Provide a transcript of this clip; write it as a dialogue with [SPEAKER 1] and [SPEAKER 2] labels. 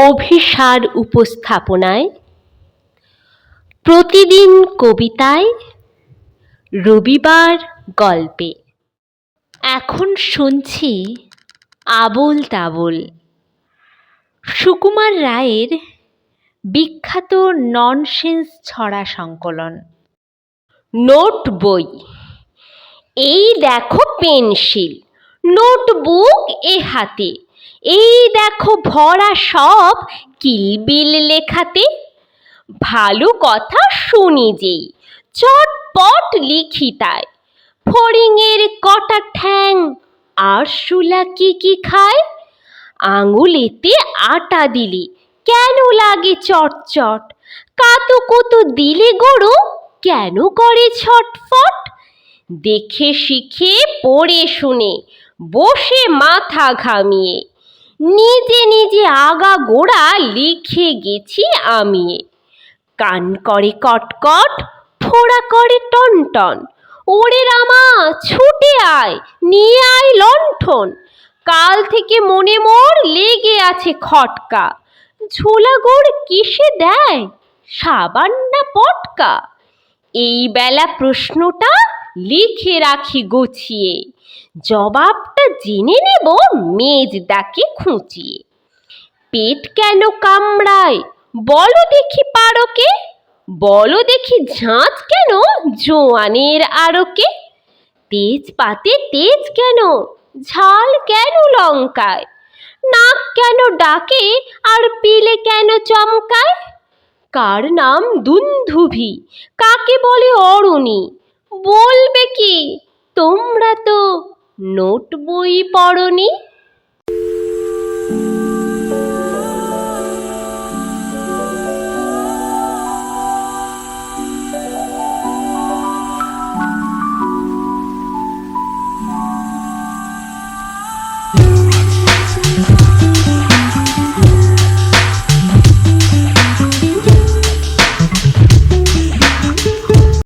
[SPEAKER 1] অভিসার উপস্থাপনায়, প্রতিদিন কবিতায়, রবিবার গল্পে। এখন শুনছি আবোল তাবোল, সুকুমার রায়ের বিখ্যাত ননসেন্স ছড়া সংকলন। নোট বই, এই দেখো পেন্সিল, নোটবুক এ হাতে, এই দেখো ভরা সব কিলবিল লেখাতে। ভালো কথা শুনি যেই, চটপট লিখি তাই। ফড়িংয়ের কটা ঠ্যাং, আরশোলা কি কি খায়। আঙুলেতে আটা দিলে কেন লাগে চটচট, কাতুকুতু দিলে গরু কেন করে ছটফট। দেখে শিখে পড়ে শুনে বসে মাথা ঘামিয়ে, নিজে নিজে আগাগোড়া লিখে গেছি আমিয়ে। কান করে কটকট, ফোড়া করে টনটন, ওরে রামা ছুটে আয়, নিয়ে আয় লণ্ঠন। কাল থেকে মনে মোর লেগে আছে খটকা, ঝোলা গুড় কিসে দেয়, সাবান না পটকা। এই বেলা প্রশ্নটা লিখে রাখি গুছিয়ে, জবাবটা জেনে নেব মেজ ডাকে খুঁচিয়ে। পেট কেন কামড়ায় বলো দেখি পারকে, বলো দেখি ঝাঁজ কেন জোয়ানের আরকে। তেজপাতে তেজ কেন, ঝাল কেন লঙ্কায়, নাক কেন ডাকে আর পিলে কেন চমকায়। কার নাম দুন্ধুভি, কাকে বলে অরুণী, বলবে কি তোমরা তো নোট বই পড়নি।